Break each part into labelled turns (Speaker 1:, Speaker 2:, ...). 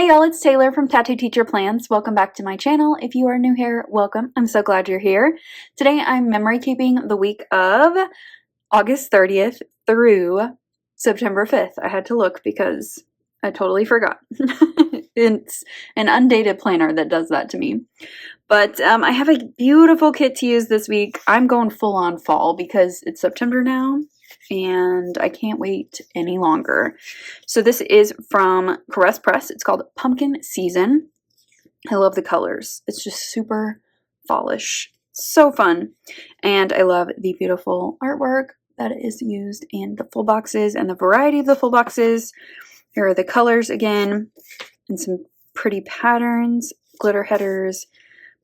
Speaker 1: Hey y'all, it's Taylor from tattooedteacherplans. Welcome back to my channel. If you are new here, welcome. I'm so glad you're here. Today I'm memory keeping the week of August 30th through September 5th. I had to look because I totally forgot. It's an undated planner that does that to me. But I have a beautiful kit to use this week. I'm going full on fall because it's September now and I can't wait any longer. So this is from Caress Press. It's called Pumpkin Season. I love the colors. It's just super fallish. So fun. And I love the beautiful artwork that is used in the full boxes and the variety of the full boxes. Here are the colors again and some pretty patterns, glitter headers,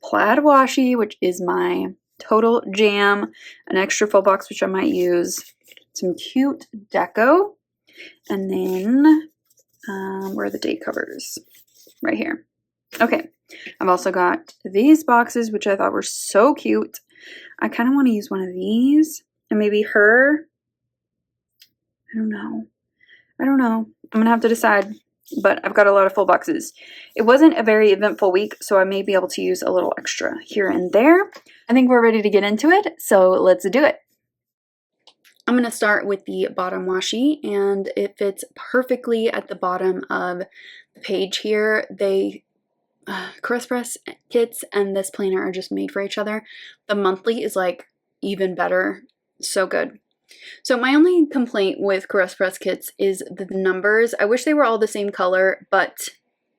Speaker 1: plaid washi, which is my total jam, an extra full box, which I might use, some cute deco, and then where are the date covers? Right here. Okay, I've also got these boxes, which I thought were so cute. I kind of want to use one of these, and maybe her. I don't know. I'm gonna have to decide, but I've got a lot of full boxes. It wasn't a very eventful week, so I may be able to use a little extra here and there. I think we're ready to get into it, so let's do it. I'm going to start with the bottom washi, and it fits perfectly at the bottom of the page here. Caress Press kits and this planner are just made for each other. The monthly is like even better. So good. So my only complaint with Caress Press kits is the numbers. I wish they were all the same color, but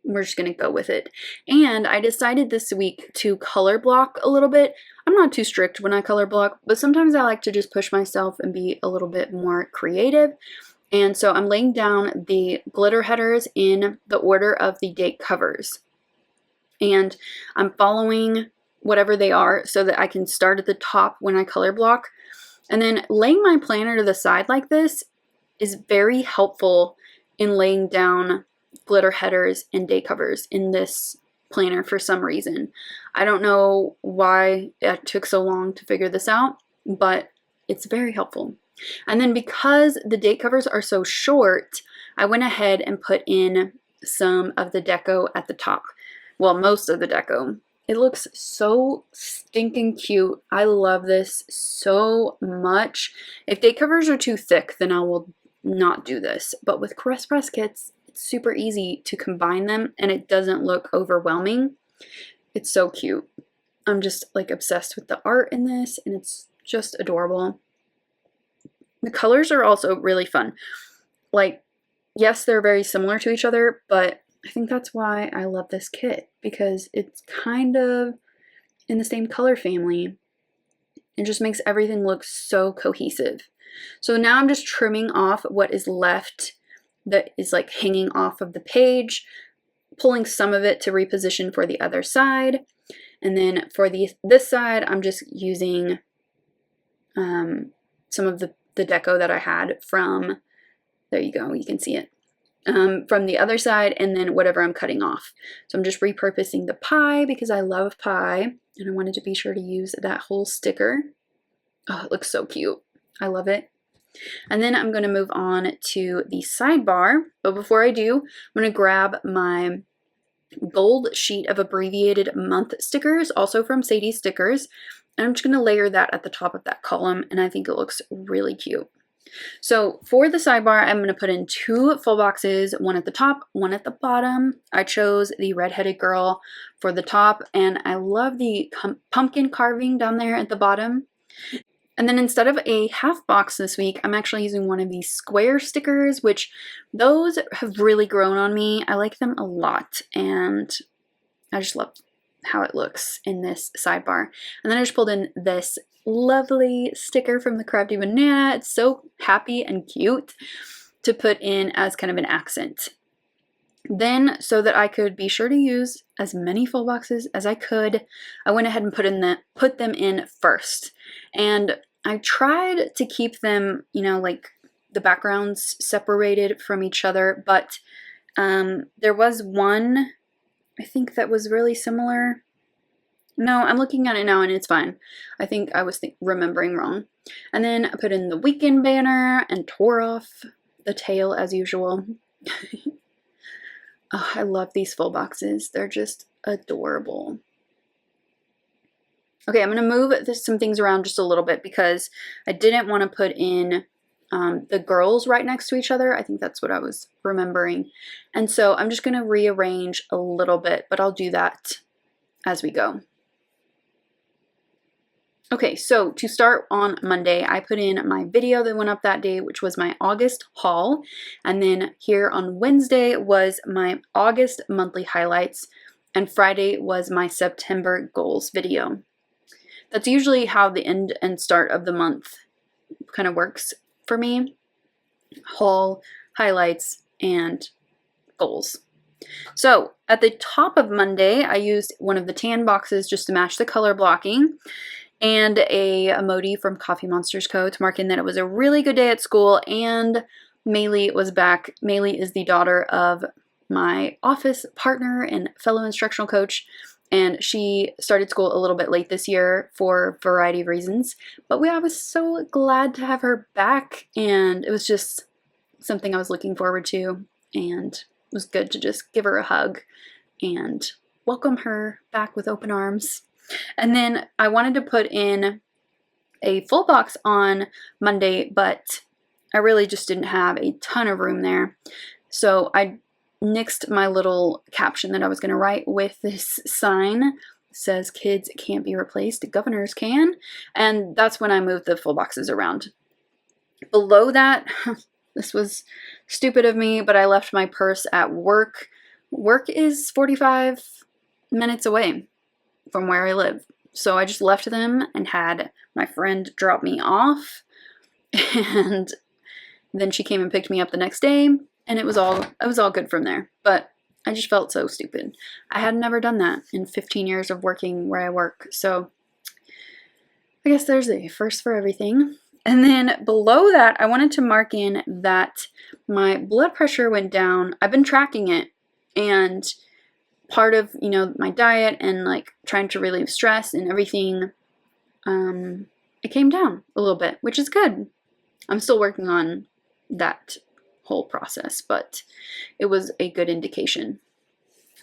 Speaker 1: we're just going to go with it. And I decided this week to color block a little bit. I'm not too strict when I color block, but sometimes I like to just push myself and be a little bit more creative. And so I'm laying down the glitter headers in the order of the date covers. And I'm following whatever they are so that I can start at the top when I color block. And then laying my planner to the side like this is very helpful in laying down glitter headers and date covers in this planner for some reason. I don't know why it took so long to figure this out, but it's very helpful. And then because the date covers are so short, I went ahead and put in some of the deco at the top. Well, most of the deco. It looks so stinking cute. I love this so much. If date covers are too thick, then I will not do this. But with Caress Press kits, it's super easy to combine them and it doesn't look overwhelming. It's so cute. I'm just like obsessed with the art in this and it's just adorable. The colors are also really fun. Like, yes, they're very similar to each other, but I think that's why I love this kit, because it's kind of in the same color family. It just makes everything look so cohesive. So now I'm just trimming off what is left that is like hanging off of the page, pulling some of it to reposition for the other side. And then for this side, I'm just using some of the deco that I had from, there you go, you can see it. From the other side, and then whatever I'm cutting off. So I'm just repurposing the pie because I love pie and I wanted to be sure to use that whole sticker. Oh, it looks so cute. I love it. And then I'm going to move on to the sidebar, but before I do, I'm going to grab my gold sheet of abbreviated month stickers, also from Sadie Stickers, and I'm just going to layer that at the top of that column, and I think it looks really cute. So for the sidebar, I'm going to put in 2 full boxes, one at the top, one at the bottom. I chose the redheaded girl for the top, and I love the pumpkin carving down there at the bottom. And then instead of a half box this week, I'm actually using one of these square stickers, which those have really grown on me. I like them a lot, and I just love how it looks in this sidebar. And then I just pulled in this lovely sticker from the Crafty Banana. It's so happy and cute to put in as kind of an accent. Then, so that I could be sure to use as many full boxes as I could, I went ahead and put them in first. And I tried to keep them, you know, like the backgrounds separated from each other, but there was one, I think, that was really similar. No, I'm looking at it now and it's fine. I think I was remembering wrong. And then I put in the weekend banner and tore off the tail as usual. Oh, I love these full boxes. They're just adorable. Okay, I'm going to move some things around just a little bit because I didn't want to put in the girls right next to each other. I think that's what I was remembering. And so I'm just going to rearrange a little bit, but I'll do that as we go. Okay, so to start on Monday, I put in my video that went up that day, which was my August haul. And then here on Wednesday was my August monthly highlights, and Friday was my September goals video. That's usually how the end and start of the month kind of works for me. Haul, highlights, and goals. So at the top of Monday, I used one of the tan boxes just to match the color blocking, and a emoji from Coffee Monsters Co. to mark in that it was a really good day at school and Maylee was back. Maylee is the daughter of my office partner and fellow instructional coach, and she started school a little bit late this year for a variety of reasons, but I was so glad to have her back, and it was just something I was looking forward to, and it was good to just give her a hug and welcome her back with open arms. And then I wanted to put in a full box on Monday, but I really just didn't have a ton of room there. So I nixed my little caption that I was going to write with this sign that says kids can't be replaced, governors can. And that's when I moved the full boxes around. Below that, this was stupid of me, but I left my purse at work. Work is 45 minutes away from where I live. So I just left them and had my friend drop me off, and then she came and picked me up the next day, and it was all good from there. But I just felt so stupid. I had never done that in 15 years of working where I work. So I guess there's a first for everything. And then below that, I wanted to mark in that my blood pressure went down. I've been tracking it, and part of, my diet and like trying to relieve stress and everything, it came down a little bit, which is good. I'm still working on that whole process, but it was a good indication.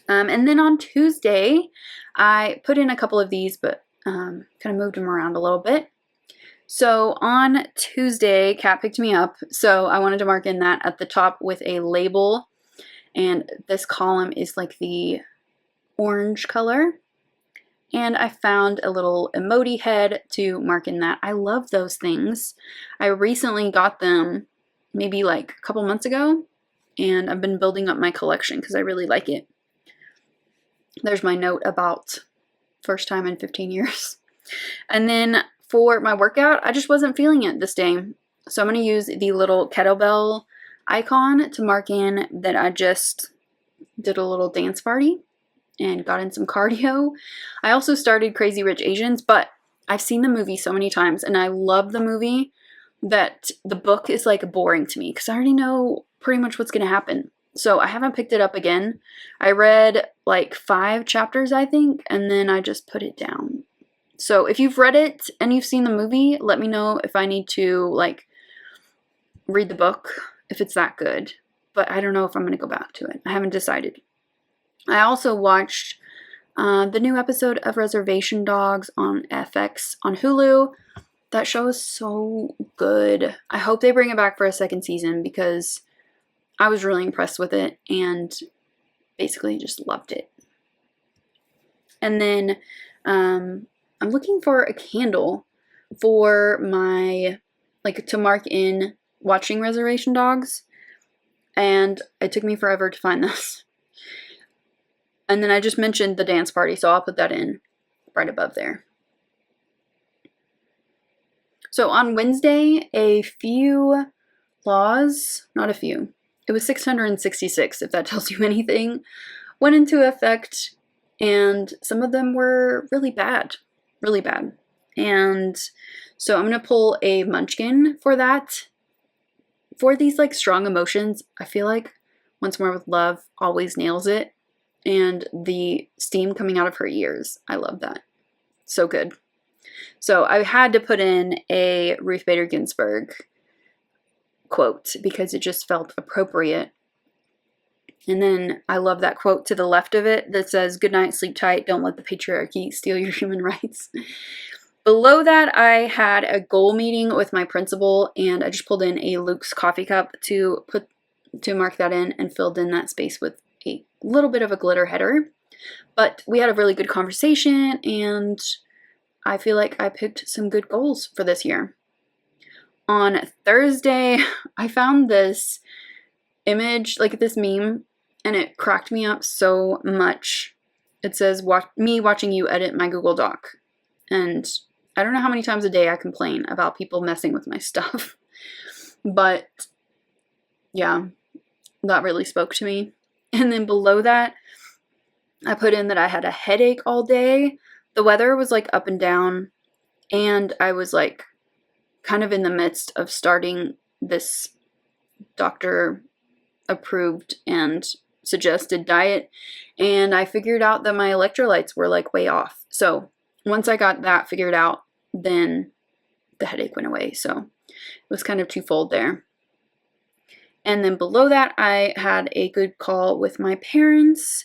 Speaker 1: And then on Tuesday, I put in a couple of these, but kind of moved them around a little bit. So on Tuesday, Kat picked me up, so I wanted to mark in that at the top with a label, and this column is like the orange color, and I found a little emoji head to mark in that. I love those things. I recently got them maybe like a couple months ago, and I've been building up my collection because I really like it. There's my note about first time in 15 years. And then for my workout, I just wasn't feeling it this day, so I'm going to use the little kettlebell icon to mark in that I just did a little dance party and got in some cardio. I also started Crazy Rich Asians, but I've seen the movie so many times, and I love the movie that the book is like boring to me because I already know pretty much what's going to happen. So I haven't picked it up again. I read like 5 chapters, I think, and then I just put it down. So if you've read it and you've seen the movie, let me know if I need to like read the book, if it's that good. But I don't know if I'm going to go back to it. I haven't decided. I also watched the new episode of Reservation Dogs on FX on Hulu. That show is so good. I hope they bring it back for a second season because I was really impressed with it and basically just loved it. And then I'm looking for a candle for my, like, to mark in watching Reservation Dogs, and it took me forever to find this. And then I just mentioned the dance party, so I'll put that in right above there. So on Wednesday, a few laws, not a few, it was 666, if that tells you anything, went into effect, and some of them were really bad. Really bad. And so I'm going to pull a munchkin for that. For these like strong emotions, I feel like Once More with Love always nails it. And the steam coming out of her ears, I love that. So good. So I had to put in a Ruth Bader Ginsburg quote because it just felt appropriate. And then I love that quote to the left of it that says, "Good night, sleep tight, don't let the patriarchy steal your human rights." Below that, I had a goal meeting with my principal, and I just pulled in a Luke's coffee cup to mark that in, and filled in that space with a little bit of a glitter header. But we had a really good conversation, and I feel like I picked some good goals for this year. On Thursday, I found this image, like this meme, and it cracked me up so much. It says, me watching you edit my Google Doc. And I don't know how many times a day I complain about people messing with my stuff. But yeah, that really spoke to me. And then below that, I put in that I had a headache all day. The weather was like up and down, and I was like kind of in the midst of starting this doctor approved and suggested diet, and I figured out that my electrolytes were like way off. So once I got that figured out, then the headache went away. So it was kind of twofold there. And then below that, I had a good call with my parents,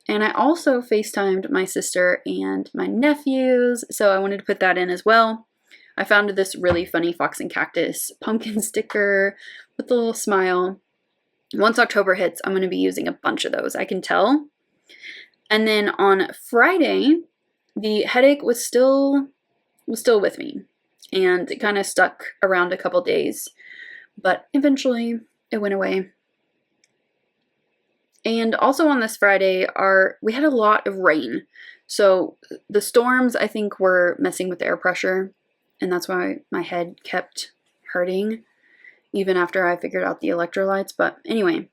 Speaker 1: and I also FaceTimed my sister and my nephews, so I wanted to put that in as well. I found this really funny Fox and Cactus pumpkin sticker with a little smile. Once October hits, I'm going to be using a bunch of those, I can tell. And then on Friday, the headache was still with me, and it kind of stuck around a couple days, but eventually it went away. And also on this Friday, we had a lot of rain. So the storms, I think, were messing with the air pressure, and that's why my head kept hurting even after I figured out the electrolytes. But anyway,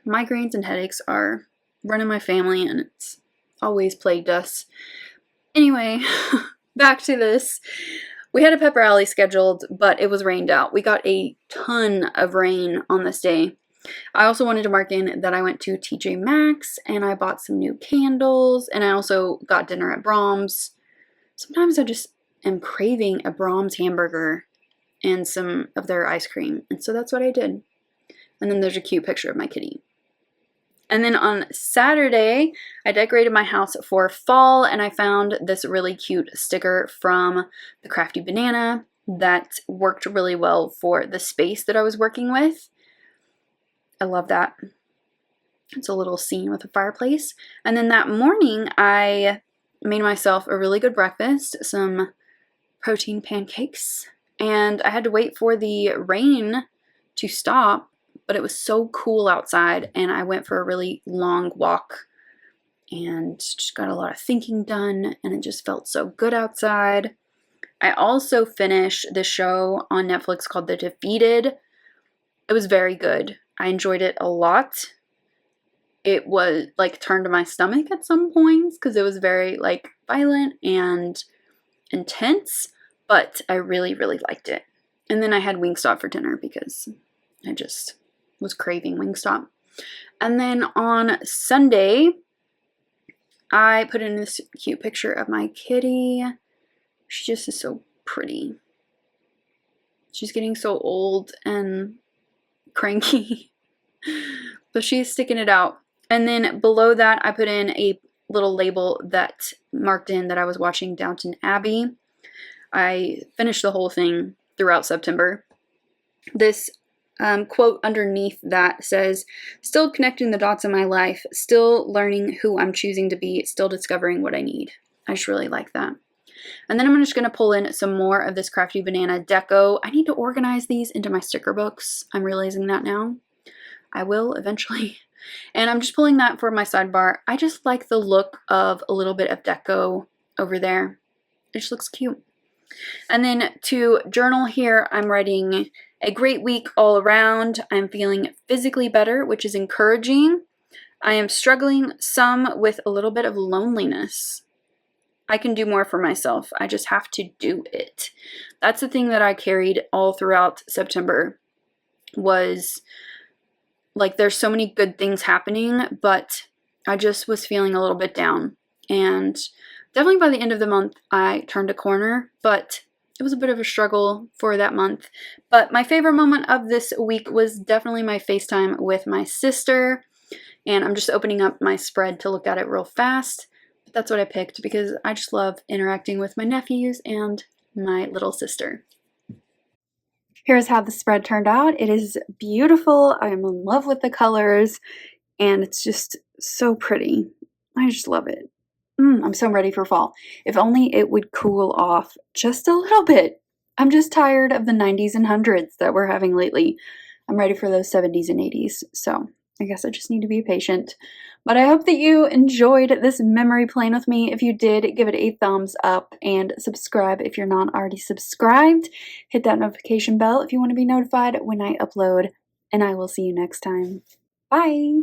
Speaker 1: migraines and headaches are running my family, and it's always plagued us. Anyway, back to this. We had a pep rally scheduled, but it was rained out. We got a ton of rain on this day. I also wanted to mark in that I went to TJ Maxx, and I bought some new candles, and I also got dinner at Brahms. Sometimes I just am craving a Brahms hamburger and some of their ice cream, and so that's what I did. And then there's a cute picture of my kitty. And then on Saturday, I decorated my house for fall, and I found this really cute sticker from the Crafty Banana that worked really well for the space that I was working with. I love that. It's a little scene with a fireplace. And then that morning, I made myself a really good breakfast, some protein pancakes, and I had to wait for the rain to stop, but it was so cool outside, and I went for a really long walk and just got a lot of thinking done, and it just felt so good outside. I also finished this show on Netflix called The Defeated. It was very good. I enjoyed it a lot. It was like turned to my stomach at some points because it was very like violent and intense, but I really, really liked it. And then I had Wingstop for dinner because I just was craving Wingstop. And then on Sunday, I put in this cute picture of my kitty. She just is so pretty. She's getting so old and cranky, but she's sticking it out. And then below that, I put in a little label that marked in that I was watching Downton Abbey. I finished the whole thing throughout September. This quote underneath that says, "Still connecting the dots in my life, still learning who I'm choosing to be, still discovering what I need." I just really like that. And then I'm just going to pull in some more of this Crafty Banana deco. I need to organize these into my sticker books. I'm realizing that now. I will eventually. And I'm just pulling that for my sidebar. I just like the look of a little bit of deco over there. It just looks cute. And then to journal here, I'm writing a great week all around. I'm feeling physically better, which is encouraging. I am struggling some with a little bit of loneliness. I can do more for myself. I just have to do it. That's the thing that I carried all throughout September, was like there's so many good things happening, but I just was feeling a little bit down. And definitely by the end of the month, I turned a corner, but it was a bit of a struggle for that month. But my favorite moment of this week was definitely my FaceTime with my sister. And I'm just opening up my spread to look at it real fast. But that's what I picked because I just love interacting with my nephews and my little sister. Here's how the spread turned out. It is beautiful. I am in love with the colors and it's just so pretty. I just love it. I'm so ready for fall. If only it would cool off just a little bit. I'm just tired of the 90s and 100s that we're having lately. I'm ready for those 70s and 80s. So I guess I just need to be patient. But I hope that you enjoyed this memory plane with me. If you did, give it a thumbs up and subscribe if you're not already subscribed. Hit that notification bell if you want to be notified when I upload. And I will see you next time. Bye!